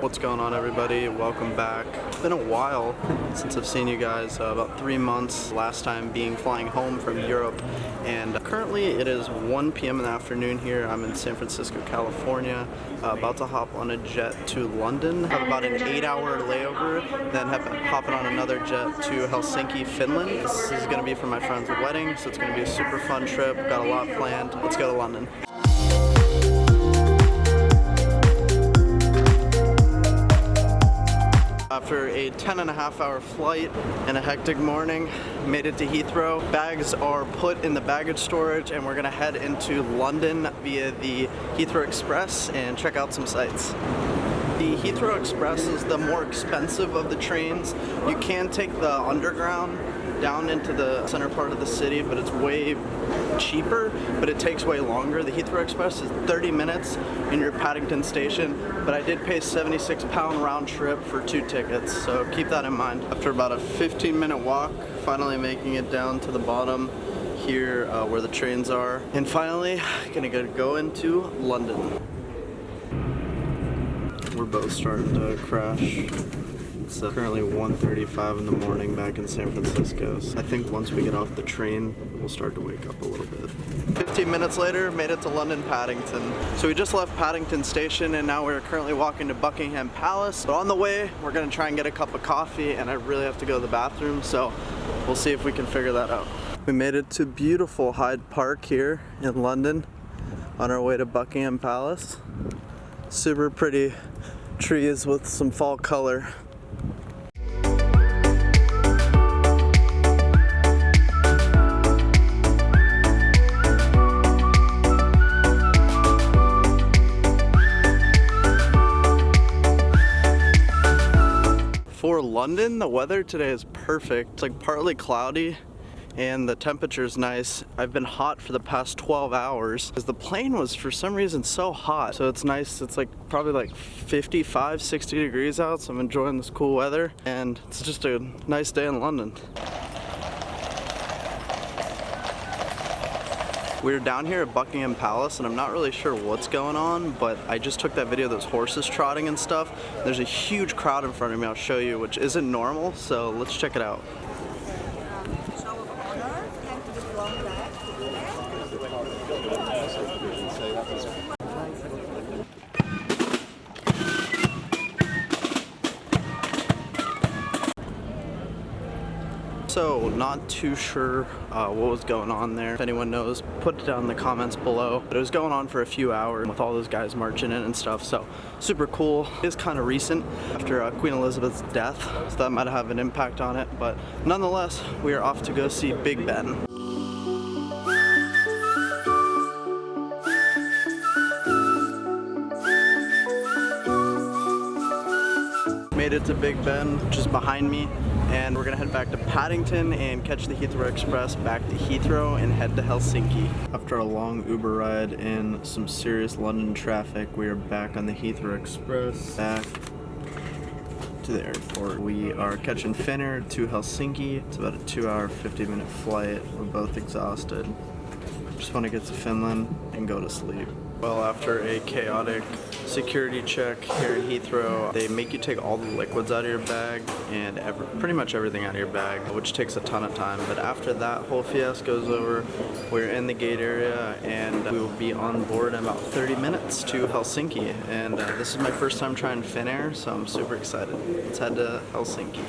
What's going on, everybody? Welcome back. It's been a while since I've seen you guys, about 3 months, last time being flying home from Europe, and currently it is 1 p.m. in the afternoon here. I'm in San Francisco, California, about to hop on a jet to London, have about an 8-hour layover, then hopping on another jet to Helsinki, Finland. This is going to be for my friend's wedding, so it's going to be a super fun trip. Got a lot planned. Let's go to London. After a 10.5-hour flight and a hectic morning, made it to Heathrow. Bags are put in the baggage storage and we're gonna head into London via the Heathrow Express and check out some sights. The Heathrow Express is the more expensive of the trains. You can take the underground down into the center part of the city, but it's way cheaper, but it takes way longer. The Heathrow Express is 30 minutes in your Paddington station, but I did pay £76 round trip for 2 tickets, so keep that in mind. After about a 15-minute walk, finally making it down to the bottom here where the trains are, and finally gonna go into London. We're both starting to crash. It's currently 1:35 in the morning back in San Francisco. So I think once we get off the train, we'll start to wake up a little bit. 15 minutes later, made it to London Paddington. So we just left Paddington Station and now we're currently walking to Buckingham Palace. But on the way, we're gonna try and get a cup of coffee, and I really have to go to the bathroom, so we'll see if we can figure that out. We made it to beautiful Hyde Park here in London on our way to Buckingham Palace. Super pretty trees with some fall color. For London, the weather today is perfect. It's like partly cloudy and the temperature's nice. I've been hot for the past 12 hours because the plane was for some reason so hot. So it's nice. It's like probably like 55, 60 degrees out. So I'm enjoying this cool weather and it's just a nice day in London. We're down here at Buckingham Palace and I'm not really sure what's going on, but I just took that video of those horses trotting and stuff. There's a huge crowd in front of me, I'll show you, which isn't normal, so let's check it out. So, not too sure what was going on there. If anyone knows, put it down in the comments below. But it was going on for a few hours with all those guys marching in and stuff, so super cool. It is kind of recent after Queen Elizabeth's death, so that might have an impact on it. But nonetheless, we are off to go see Big Ben. Made it to Big Ben, which is behind me, and we're gonna head back to Paddington and catch the Heathrow Express back to Heathrow and head to Helsinki. After a long Uber ride and some serious London traffic, we are back on the Heathrow Express, back to the airport. We are catching Finnair to Helsinki. It's about a 2-hour, 50-minute flight. We're both exhausted. Just want to get to Finland and go to sleep. Well, after a chaotic security check here in Heathrow, they make you take all the liquids out of your bag and pretty much everything out of your bag, which takes a ton of time. But after that whole fiasco is over, we're in the gate area and we will be on board in about 30 minutes to Helsinki. And this is my first time trying Finnair, so I'm super excited. Let's head to Helsinki.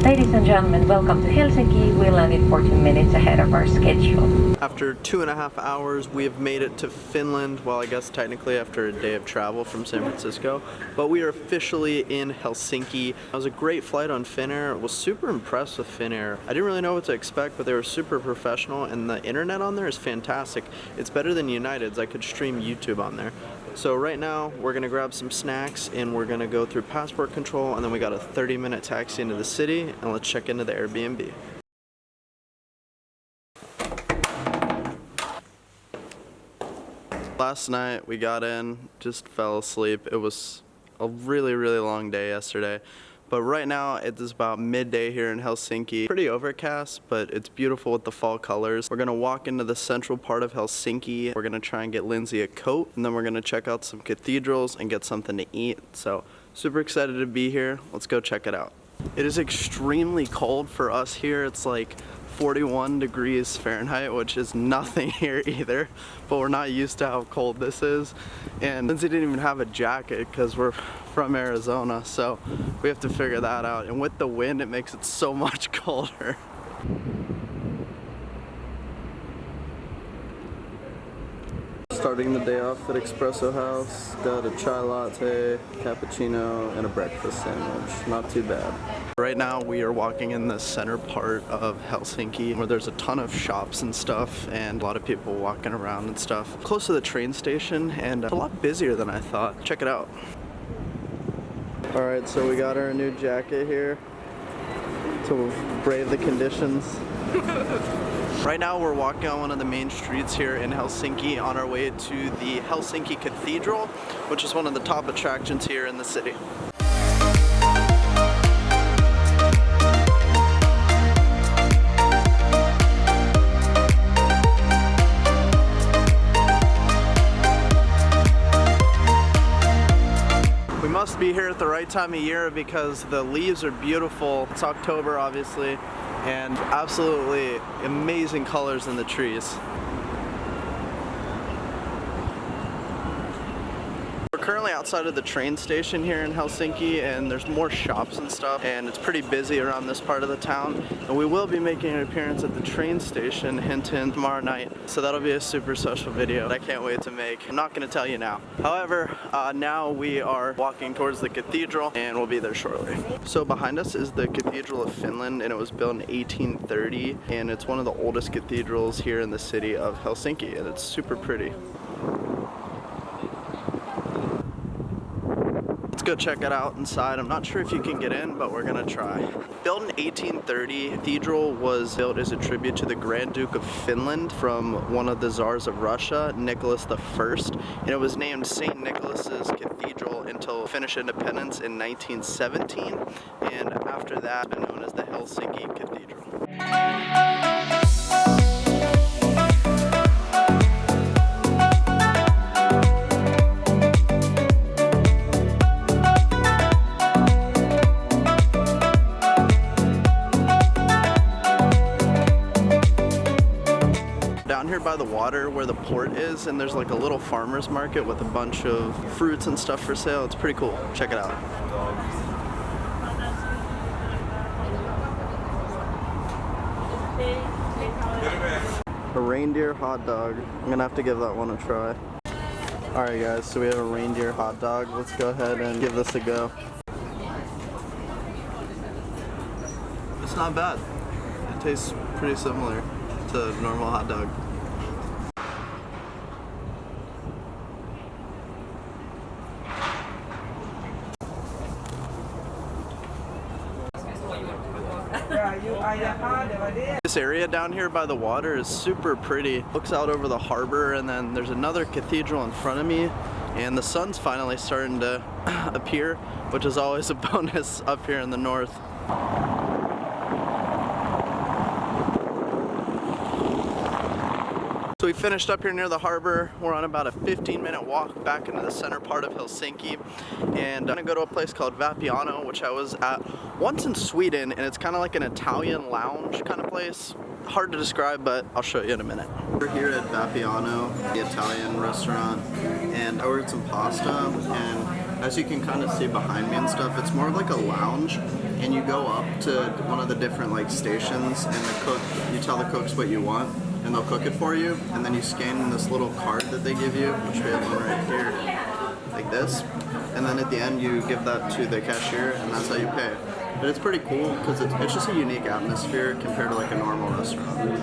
Ladies and gentlemen, welcome to Helsinki. We landed 14 minutes ahead of our schedule. After 2.5 hours, we have made it to Finland. Well, I guess technically after a day of travel from San Francisco, but we are officially in Helsinki. It was a great flight on Finnair. I was super impressed with Finnair. I didn't really know what to expect, but they were super professional, and the internet on there is fantastic. It's better than United's. I could stream YouTube on there. So right now we're gonna grab some snacks and we're gonna go through passport control, and then we got a 30-minute taxi into the city, and let's check into the Airbnb. last night we got in, just fell asleep. It was a really long day yesterday. But right now it is about midday here in Helsinki. Pretty overcast, but it's beautiful with the fall colors. We're gonna walk into the central part of Helsinki. We're gonna try and get Lindsay a coat, and then we're gonna check out some cathedrals and get something to eat. So super excited to be here. Let's go check it out. It is extremely cold for us here. It's like 41 degrees Fahrenheit, which is nothing here either, but we're not used to how cold this is. And Lindsay didn't even have a jacket because we're from Arizona, so we have to figure that out. And with the wind, it makes it so much colder. Starting the day off at Espresso House, got a chai latte, cappuccino, and a breakfast sandwich. Not too bad. Right now we are walking in the center part of Helsinki where there's a ton of shops and stuff and a lot of people walking around and stuff. Close to the train station and a lot busier than I thought. Check it out. Alright, so we got our new jacket here to brave the conditions. Right now we're walking on one of the main streets here in Helsinki on our way to the Helsinki Cathedral, which is one of the top attractions here in the city. We must be here at the right time of year because the leaves are beautiful. It's October, obviously, and absolutely amazing colors in the trees. We're currently outside of the train station here in Helsinki, and there's more shops and stuff, and it's pretty busy around this part of the town. And we will be making an appearance at the train station, hint hint, tomorrow night. So that'll be a super special video that I can't wait to make. I'm not gonna tell you now. However, now we are walking towards the cathedral and we'll be there shortly. So behind us is the Cathedral of Finland, and it was built in 1830, and it's one of the oldest cathedrals here in the city of Helsinki, and it's super pretty. Let's go check it out inside. I'm not sure if you can get in, but we're gonna try. Built in 1830, the cathedral was built as a tribute to the Grand Duke of Finland from one of the Tsars of Russia, Nicholas I, and it was named St. Nicholas's Cathedral until Finnish independence in 1917, and after that, it's been known as the Helsinki Cathedral. Down here by the water where the port is, and there's like a little farmer's market with a bunch of fruits and stuff for sale. It's pretty cool. Check it out. A reindeer hot dog. I'm gonna have to give that one a try. Alright guys, so we have a reindeer hot dog. Let's go ahead and give this a go. It's not bad. It tastes pretty similar to a normal hot dog. This area down here by the water is super pretty. Looks out over the harbor, and then there's another cathedral in front of me, and the sun's finally starting to appear, which is always a bonus up here in the north. So we finished up here near the harbor. We're on about a 15-minute walk back into the center part of Helsinki, and I'm gonna go to a place called Vapiano, which I was at once in Sweden, and it's kind of like an Italian lounge kind of place. Hard to describe, but I'll show you in a minute. We're here at Vapiano, the Italian restaurant, and I ordered some pasta, and as you can kind of see behind me and stuff, it's more like a lounge, and you go up to one of the different like stations, and the cook, you tell the cooks what you want, and they'll cook it for you, and then you scan this little card that they give you, which we have one right here, like this, and then at the end you give that to the cashier, and that's how you pay. But it's pretty cool because it's just a unique atmosphere compared to like a normal restaurant.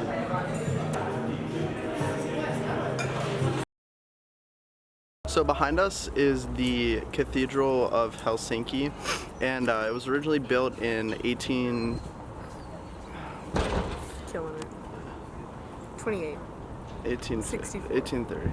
So behind us is the Cathedral of Helsinki, and it was originally built in 1830. 1830.